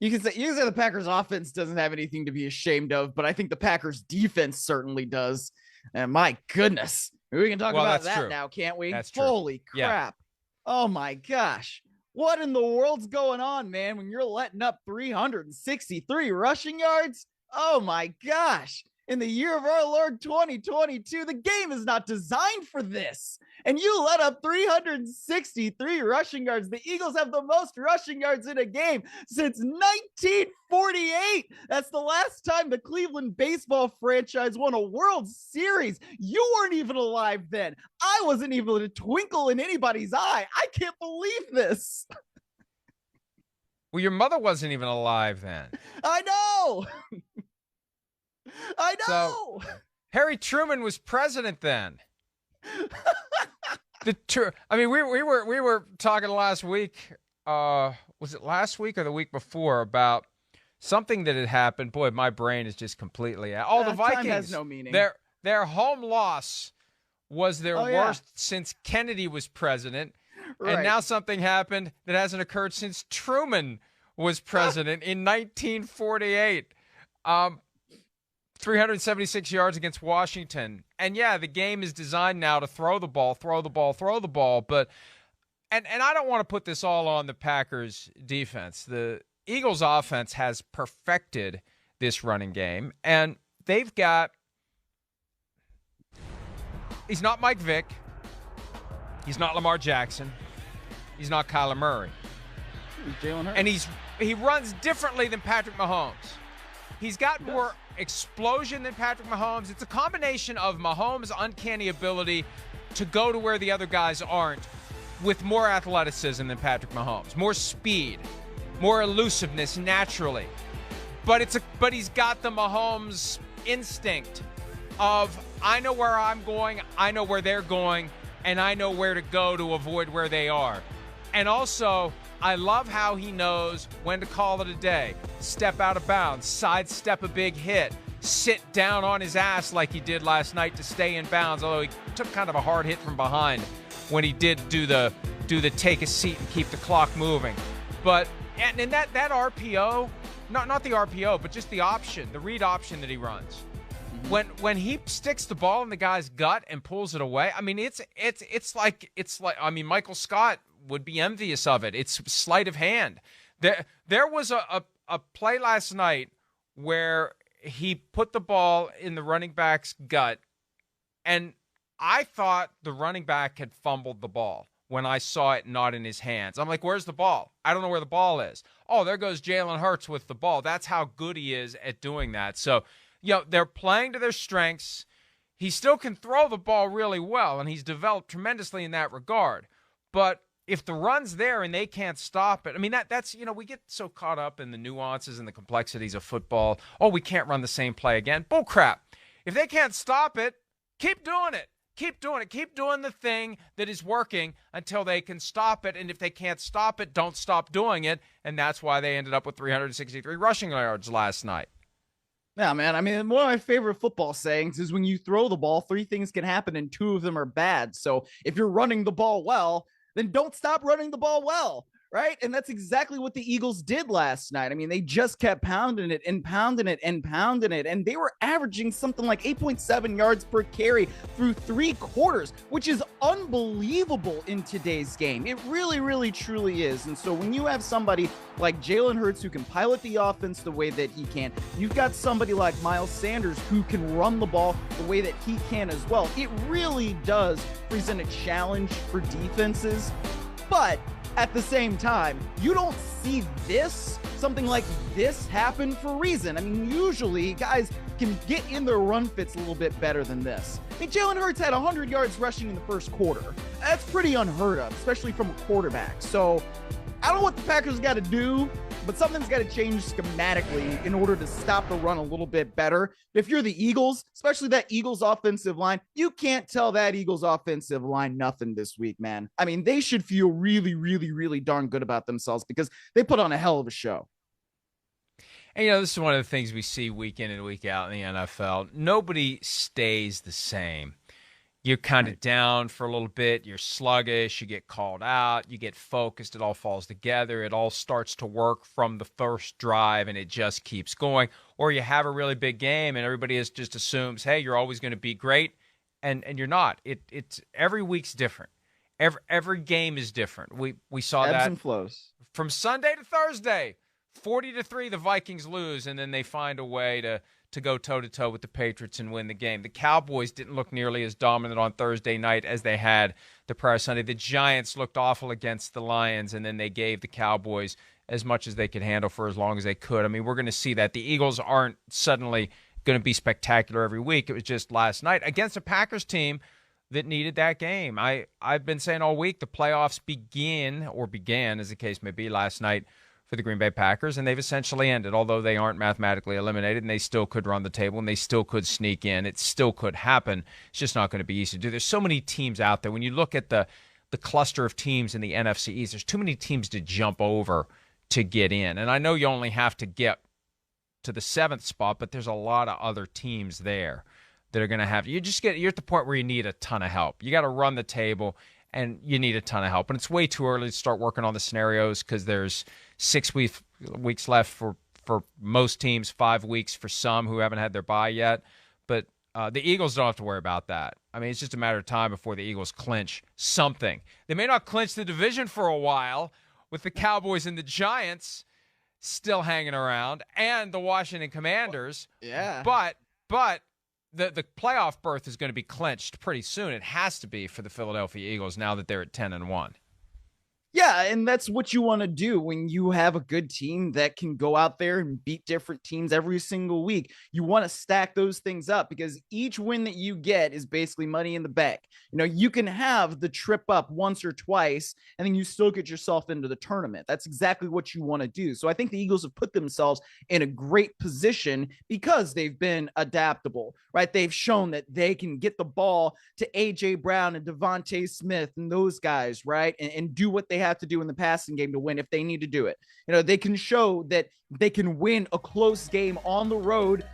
You can say the Packers offense doesn't have anything to be ashamed of, but I think the Packers defense certainly does. And my goodness, we can talk Well, about that's that true. now, can't we? That's true. Holy Yeah. crap. Oh my gosh. What in the world's going on, man, when you're letting up 363 rushing yards? Oh my gosh. In the year of our Lord 2022, the game is not designed for this. And you let up 363 rushing yards. The Eagles have the most rushing yards in a game since 1948. That's the last time the Cleveland baseball franchise won a World Series. You weren't even alive then. I wasn't even a twinkle in anybody's eye. I can't believe this. Well, your mother wasn't even alive then. I know. I So know. Harry Truman was president then. I mean, we were talking last week. Was it last week or the week before about something that had happened? Boy, my brain is just completely out. Oh, the Vikings. Time has no meaning. Their home loss was their worst since Kennedy was president. Right. And now something happened that hasn't occurred since Truman was president in 1948. 376 yards against Washington. And yeah, the game is designed now to throw the ball. But, and I don't want to put this all on the Packers defense. The Eagles offense has perfected this running game. And they've got, he's not Mike Vick. He's not Lamar Jackson. He's not Kyler Murray. Jalen Hurts. And he runs differently than Patrick Mahomes. He's got more explosion than Patrick Mahomes. It's a combination of Mahomes' uncanny ability to go to where the other guys aren't with more athleticism than Patrick Mahomes, more speed, more elusiveness naturally. But he's got the Mahomes instinct of, I know where I'm going, I know where they're going, and I know where to go to avoid where they are. And also, I love how he knows when to call it a day. Step out of bounds, sidestep a big hit, sit down on his ass like he did last night to stay in bounds, although he took kind of a hard hit from behind when he did do the take a seat and keep the clock moving. But and that RPO, not the RPO, but just the option, the read option that he runs. When he sticks the ball in the guy's gut and pulls it away, I mean it's like I mean Michael Scott would be envious of it. It's sleight of hand. There was a play last night where he put the ball in the running back's gut, and I thought the running back had fumbled the ball when I saw it not in his hands. I'm like, where's the ball? I don't know where the ball is. Oh, there goes Jalen Hurts with the ball. That's how good he is at doing that. So, they're playing to their strengths. He still can throw the ball really well, and he's developed tremendously in that regard. But if the run's there and they can't stop it, I mean, that's we get so caught up in the nuances and the complexities of football. Oh, we can't run the same play again. Bull crap. If they can't stop it, keep doing it. Keep doing it. Keep doing the thing that is working until they can stop it. And if they can't stop it, don't stop doing it. And that's why they ended up with 363 rushing yards last night. Yeah, man. I mean, one of my favorite football sayings is when you throw the ball, three things can happen and two of them are bad. So if you're running the ball well, then don't stop running the ball well, right? And that's exactly what the Eagles did last night. I mean, they just kept pounding it and pounding it and pounding it, and they were averaging something like 8.7 yards per carry through 3 quarters, which is unbelievable in today's game. It really, really, truly is. And so when you have somebody like Jalen Hurts who can pilot the offense the way that he can, you've got somebody like Miles Sanders who can run the ball the way that he can as well. It really does present a challenge for defenses, but at the same time, you don't see something like this happen for a reason. I mean, usually guys can get in their run fits a little bit better than this. I mean, Jalen Hurts had 100 yards rushing in the first quarter. That's pretty unheard of, especially from a quarterback. So I don't know what the Packers got to do, but something's got to change schematically in order to stop the run a little bit better. If you're the Eagles, especially that Eagles offensive line, you can't tell that Eagles offensive line nothing this week, man. I mean, they should feel really, really, really darn good about themselves because they put on a hell of a show. And, this is one of the things we see week in and week out in the NFL. Nobody stays the same. you're kind of down for a little bit. You're sluggish. You get called out. You get focused. It all falls together. It all starts to work from the first drive, and it just keeps going. Or you have a really big game, and everybody just assumes, hey, you're always going to be great, and you're not. It's every week's different. Every game is different. We saw Ebbs that and flows from Sunday to Thursday. 40-3, the Vikings lose, and then they find a way to go toe-to-toe with the Patriots and win the game. The Cowboys didn't look nearly as dominant on Thursday night as they had the prior Sunday. The Giants looked awful against the Lions, and then they gave the Cowboys as much as they could handle for as long as they could. I mean, we're going to see that. The Eagles aren't suddenly going to be spectacular every week. It was just last night against a Packers team that needed that game. I've been saying all week the playoffs began, as the case may be, last night for the Green Bay Packers, and they've essentially ended, although they aren't mathematically eliminated, and they still could run the table, and they still could sneak in. It still could happen. It's just not going to be easy to do. There's so many teams out there. When you look at the cluster of teams in the NFC East, there's too many teams to jump over to get in. And I know you only have to get to the 7th spot, but there's a lot of other teams there that are going to have – you're at the point where you need a ton of help. You got to run the table, and you need a ton of help. And it's way too early to start working on the scenarios because there's 6 weeks left for most teams, 5 weeks for some who haven't had their bye yet. But the Eagles don't have to worry about that. I mean, it's just a matter of time before the Eagles clinch something. They may not clinch the division for a while with the Cowboys and the Giants still hanging around and the Washington Commanders. Yeah. But the playoff berth is going to be clinched pretty soon. It has to be for the Philadelphia Eagles now that they're at 10-1. Yeah, and that's what you want to do when you have a good team that can go out there and beat different teams every single week. You want to stack those things up because each win that you get is basically money in the bank. You know, you can have the trip up once or twice, and then you still get yourself into the tournament. That's exactly what you want to do. So I think the Eagles have put themselves in a great position because they've been adaptable, right? They've shown that they can get the ball to A.J. Brown and Devontae Smith and those guys, right? And do what they have to do in the passing game to win if they need to do it. You know, they can show that they can win a close game on the road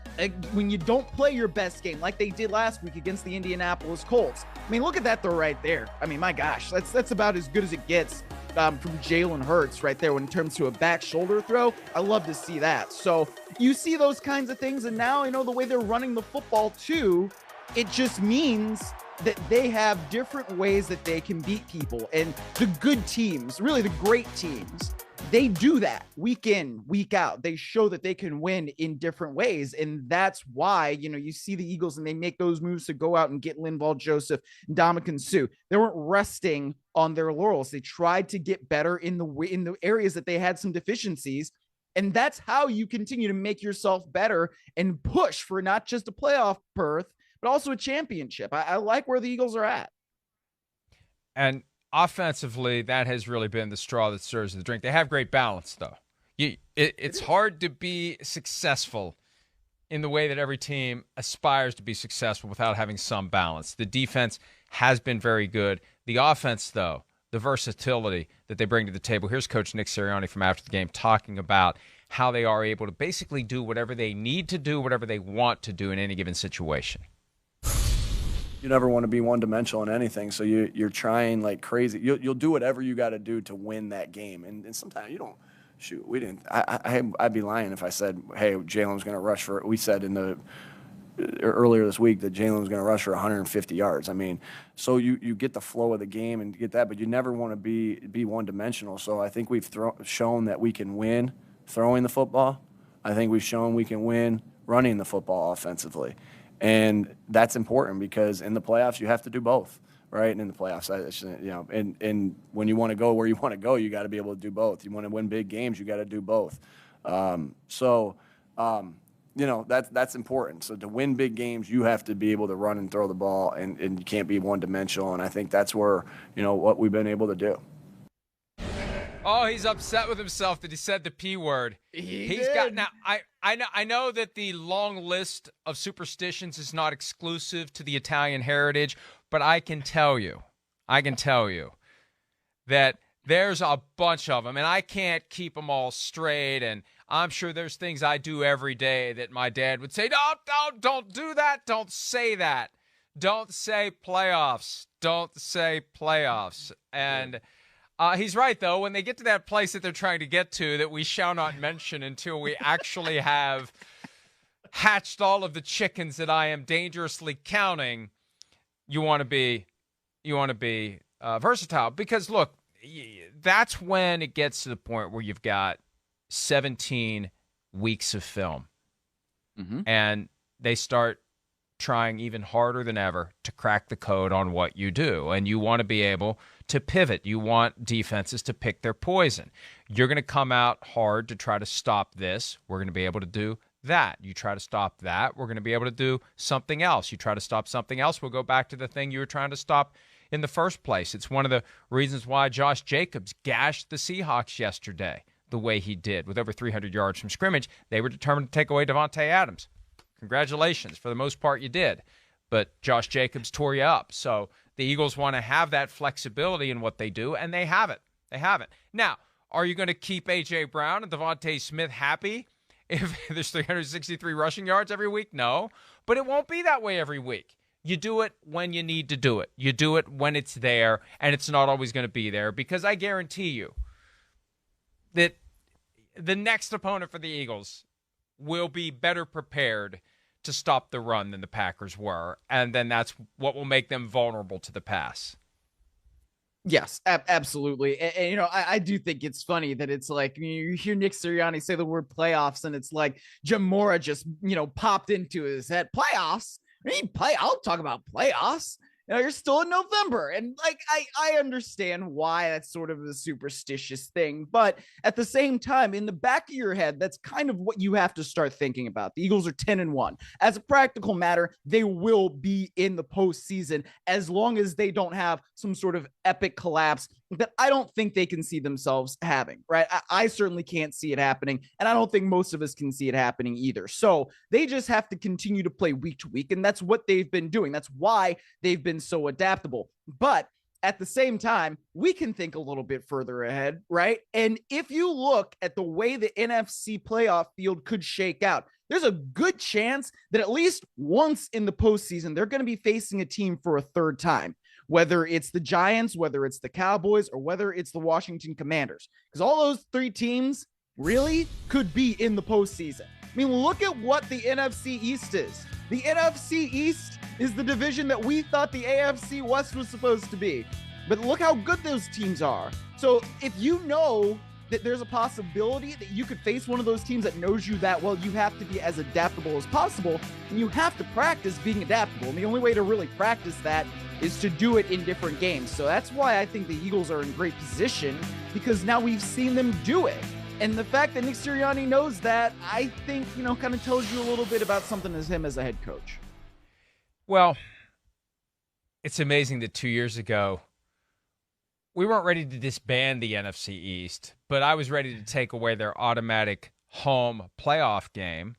when you don't play your best game like they did last week against the Indianapolis Colts. I mean, look at that though right there. I mean, my gosh, that's about as good as it gets from Jalen Hurts right there when it comes to a back shoulder throw. I love to see that. So you see those kinds of things, and now, you know, the way they're running the football too, it just means that they have different ways that they can beat people. And the good teams, really the great teams, they do that week in, week out. They show that they can win in different ways. And that's why, you know, you see the Eagles and they make those moves to go out and get Linval Joseph, Ndamukong Suh. They weren't resting on their laurels. They tried to get better in the areas that they had some deficiencies. And that's how you continue to make yourself better and push for not just a playoff berth, but also a championship. I like where the Eagles are at. And offensively, that has really been the straw that stirs the drink. They have great balance, though. It's hard to be successful in the way that every team aspires to be successful without having some balance. The defense has been very good. The offense, though, the versatility that they bring to the table. Here's Coach Nick Sirianni from after the game talking about how they are able to basically do whatever they need to do, whatever they want to do in any given situation. You never want to be one-dimensional in anything, so you're trying like crazy. You'll do whatever you got to do to win that game, and sometimes you don't. Shoot, we didn't. I'd be lying if I said, "Hey, Jalen's going to rush for." We said earlier this week that Jalen was going to rush for 150 yards. I mean, so you get the flow of the game and get that, but you never want to be one-dimensional. So I think we've shown that we can win throwing the football. I think we've shown we can win running the football offensively. And that's important because in the playoffs, you have to do both, right? And in the playoffs, you know, and when you want to go where you want to go, you got to be able to do both. You want to win big games, you got to do both. You know, that's important. So to win big games, you have to be able to run and throw the ball, and you can't be one-dimensional. And I think that's where, you know, what we've been able to do. Oh, he's upset with himself that he said the P word. He's got now. I know that the long list of superstitions is not exclusive to the Italian heritage, but I can tell you that there's a bunch of them, and I can't keep them all straight. And I'm sure there's things I do every day that my dad would say, "No, don't do that. Don't say that." Don't say playoffs. Don't say playoffs. And he's right, though. When they get to that place that they're trying to get to that we shall not mention until we actually have hatched all of the chickens that I am dangerously counting, you want to be versatile. Because, look, that's when it gets to the point where you've got 17 weeks of film. Mm-hmm. And they start trying even harder than ever to crack the code on what you do. And you want to be able to pivot. You want defenses to pick their poison. You're going to come out hard to try to stop this. We're going to be able to do that. You try to stop that. We're going to be able to do something else. You try to stop something else. We'll go back to the thing you were trying to stop in the first place. It's one of the reasons why Josh Jacobs gashed the Seahawks yesterday the way he did with over 300 yards from scrimmage. They were determined to take away Devontae Adams. Congratulations. For the most part, you did. But Josh Jacobs tore you up. So the Eagles want to have that flexibility in what they do, and they have it. They have it. Now, are you going to keep A.J. Brown and Devontae Smith happy if there's 363 rushing yards every week? No. But it won't be that way every week. You do it when you need to do it. You do it when it's there, and it's not always going to be there, because I guarantee you that the next opponent for the Eagles will be better prepared to stop the run than the Packers were, and then that's what will make them vulnerable to the pass. Yes, absolutely. And I do think it's funny that it's like you hear Nick Sirianni say the word playoffs, and it's like Jamora just, popped into his head. Playoffs? I'll talk about playoffs. You're still in November. And I understand why that's sort of a superstitious thing. But at the same time, in the back of your head, that's kind of what you have to start thinking about. The Eagles are 10-1. As a practical matter, they will be in the postseason as long as they don't have some sort of epic collapse that I don't think they can see themselves having, right? I certainly can't see it happening, and I don't think most of us can see it happening either. So they just have to continue to play week to week, and that's what they've been doing. That's why they've been so adaptable. But at the same time, we can think a little bit further ahead, right? And if you look at the way the NFC playoff field could shake out, there's a good chance that at least once in the postseason, they're going to be facing a team for a third time, whether it's the Giants, whether it's the Cowboys, or whether it's the Washington Commanders, because all those three teams really could be in the postseason. I mean, look at what the NFC East is. The NFC East is the division that we thought the AFC West was supposed to be. But look how good those teams are. So if you know that there's a possibility that you could face one of those teams that knows you that well, you have to be as adaptable as possible, and you have to practice being adaptable. And the only way to really practice that is to do it in different games. So that's why I think the Eagles are in great position, because now we've seen them do it. And the fact that Nick Sirianni knows that, I think, kind of tells you a little bit about something as him as a head coach. Well, it's amazing that 2 years ago, we weren't ready to disband the NFC East, but I was ready to take away their automatic home playoff game.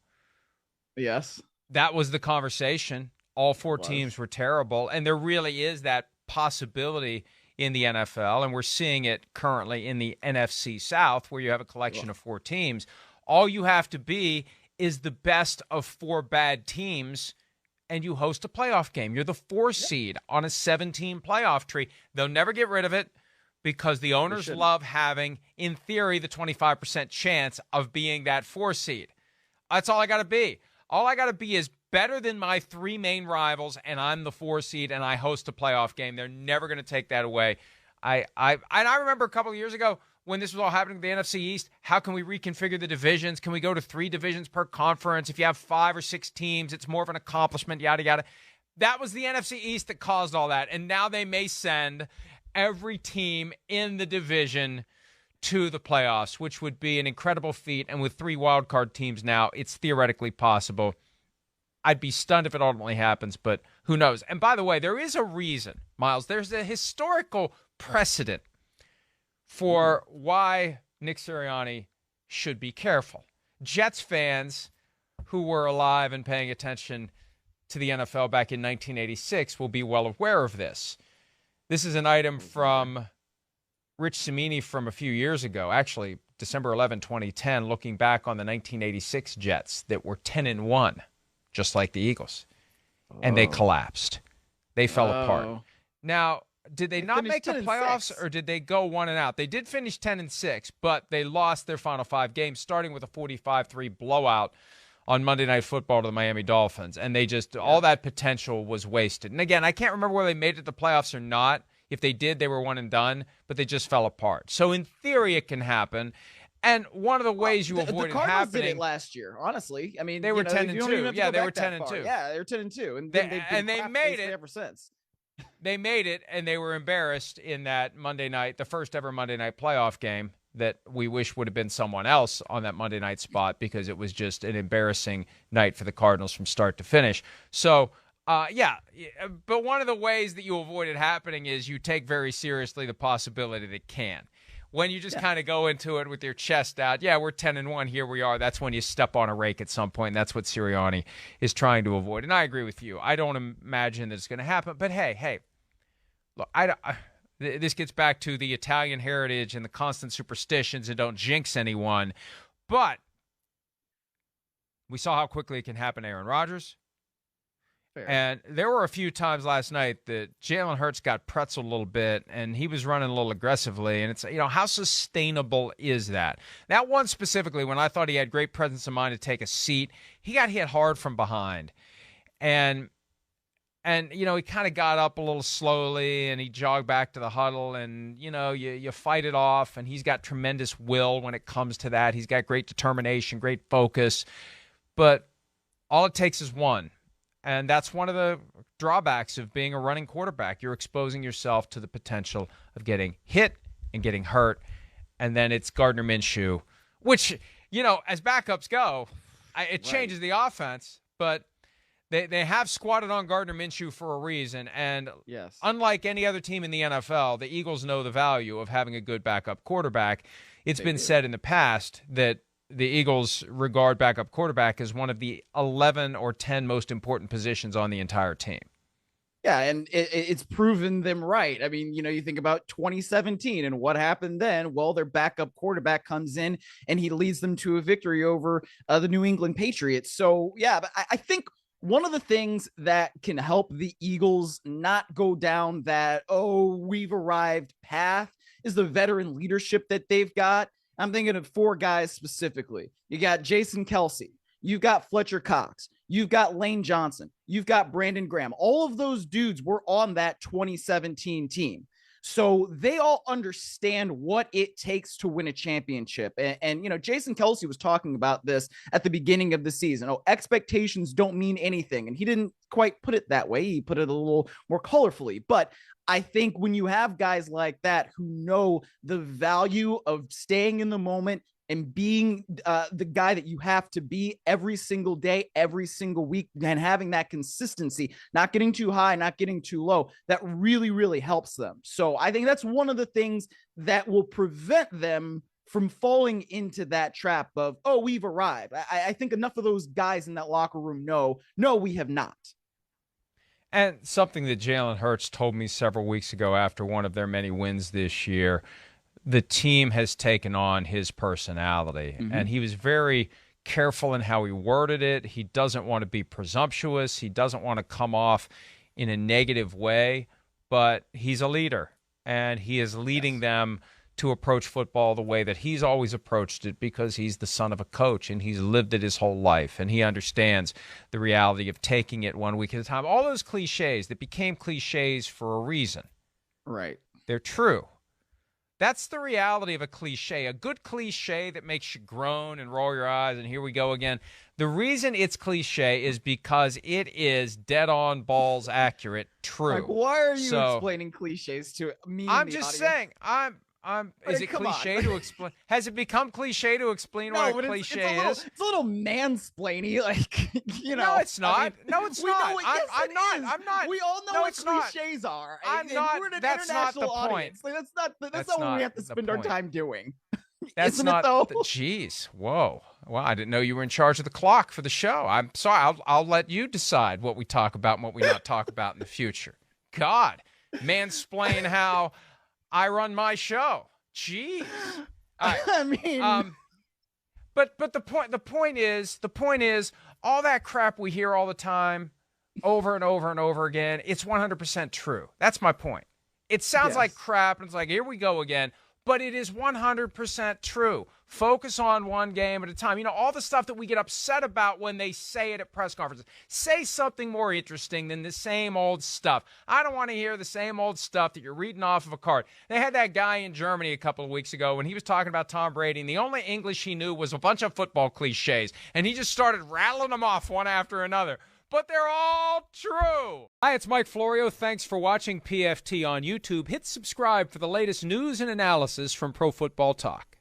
Yes. That was the conversation. All four teams were terrible, and there really is that possibility in the NFL, and we're seeing it currently in the NFC South, where you have a collection of four teams. All you have to be is the best of four bad teams, and you host a playoff game. You're the 4 seed on a 7-team playoff tree. They'll never get rid of it because the owners love having, in theory, the 25% chance of being that 4 seed. That's all I got to be. All I got to be is better than my 3 main rivals, and I'm the 4 seed, and I host a playoff game. They're never going to take that away. I remember a couple of years ago when this was all happening to the NFC East, how can we reconfigure the divisions? Can we go to 3 divisions per conference? If you have 5 or 6 teams, it's more of an accomplishment, yada, yada. That was the NFC East that caused all that, and now they may send every team in the division to the playoffs, which would be an incredible feat, and with 3 wildcard teams now, it's theoretically possible. I'd be stunned if it ultimately happens, but who knows? And by the way, there is a reason, Miles. There's a historical precedent for why Nick Sirianni should be careful. Jets fans who were alive and paying attention to the NFL back in 1986 will be well aware of this. This is an item from Rich Cimini from a few years ago, actually December 11, 2010, looking back on the 1986 Jets that were 10-1. Just like the Eagles. And they collapsed. They fell apart. Now, did they not make the playoffs, 10-6. or did they go 1-out? They did finish 10-6, but they lost their final 5 games, starting with a 45-3 blowout on Monday Night Football to the Miami Dolphins. And they just, all that potential was wasted. And again, I can't remember whether they made it to the playoffs or not. If they did, they were one and done, but they just fell apart. So in theory, it can happen. And one of the ways you avoid it happening. The Cardinals did it last year, honestly. I mean, they were 10-2. Yeah, they were 10-2. Yeah, they were 10-2. And they made it ever since. They made it, and they were embarrassed in that Monday night, the first ever Monday night playoff game that we wish would have been someone else on that Monday night spot, because it was just an embarrassing night for the Cardinals from start to finish. So, but one of the ways that you avoid it happening is you take very seriously the possibility that it can. When you just kind of go into it with your chest out, we're 10-1, here we are. That's when you step on a rake at some point. That's what Sirianni is trying to avoid. And I agree with you. I don't imagine that it's going to happen. But hey, look, this gets back to the Italian heritage and the constant superstitions, and don't jinx anyone. But we saw how quickly it can happen, Aaron Rodgers. Fair. And there were a few times last night that Jalen Hurts got pretzeled a little bit, and he was running a little aggressively. And it's, how sustainable is that? That one specifically, when I thought he had great presence of mind to take a seat, he got hit hard from behind. And he kind of got up a little slowly, and he jogged back to the huddle, and, you fight it off, and he's got tremendous will when it comes to that. He's got great determination, great focus. But all it takes is one. And that's one of the drawbacks of being a running quarterback. You're exposing yourself to the potential of getting hit and getting hurt. And then it's Gardner Minshew, which, as backups go, it changes the offense. But they have squatted on Gardner Minshew for a reason. And unlike any other team in the NFL, the Eagles know the value of having a good backup quarterback. It's been said in the past that the Eagles regard backup quarterback as one of the 11 or 10 most important positions on the entire team. Yeah, and it's proven them right. I mean, you think about 2017 and what happened then. Well, their backup quarterback comes in and he leads them to a victory over the New England Patriots. So, but I think one of the things that can help the Eagles not go down that, we've arrived path is the veteran leadership that they've got. I'm thinking of 4 guys specifically. You got Jason Kelsey. You've got Fletcher Cox. You've got Lane Johnson. You've got Brandon Graham. All of those dudes were on that 2017 team. So they all understand what it takes to win a championship. And Jason Kelsey was talking about this at the beginning of the season. Expectations don't mean anything. And he didn't quite put it that way. He put it a little more colorfully. But I think when you have guys like that who know the value of staying in the moment and being the guy that you have to be every single day, every single week, and having that consistency, not getting too high, not getting too low, that really, really helps them. So I think that's one of the things that will prevent them from falling into that trap of, we've arrived. I think enough of those guys in that locker room know, no, we have not. And something that Jalen Hurts told me several weeks ago after one of their many wins this year, the team has taken on his personality. Mm-hmm. And he was very careful in how he worded it. He doesn't want to be presumptuous. He doesn't want to come off in a negative way, but he's a leader. And he is leading them to approach football the way that he's always approached it, because he's the son of a coach and he's lived it his whole life, and he understands the reality of taking it one week at a time. All those cliches that became cliches for a reason. Right. They're true. That's the reality of a cliche. A good cliche that makes you groan and roll your eyes and here we go again. The reason it's cliche is because it is dead on balls accurate, true. Like, why are you explaining cliches to me? I'm just saying, is it cliche to explain? Has it become cliche to explain what a cliche is? It's a little mansplaining, No, it's not. I mean, no, it's not. I'm not. We all know what cliches are. I'm not. We're an that's not the audience. point. That's not what we have to spend our time doing. That's Isn't not. it though? Jeez, whoa. Well, I didn't know you were in charge of the clock for the show. I'm sorry. I'll let you decide what we talk about and what we not talk about in the future. God, mansplain how I run my show. Jeez. I mean, but the point is all that crap we hear all the time over and over and over again, it's 100% true. That's my point. It sounds like crap, and it's like, here we go again. But it is 100% true. Focus on one game at a time. You know, all the stuff that we get upset about when they say it at press conferences. Say something more interesting than the same old stuff. I don't want to hear the same old stuff that you're reading off of a card. They had that guy in Germany a couple of weeks ago when he was talking about Tom Brady, and the only English he knew was a bunch of football cliches. And he just started rattling them off one after another. But they're all true. Hi, it's Mike Florio. Thanks for watching PFT on YouTube. Hit subscribe for the latest news and analysis from Pro Football Talk.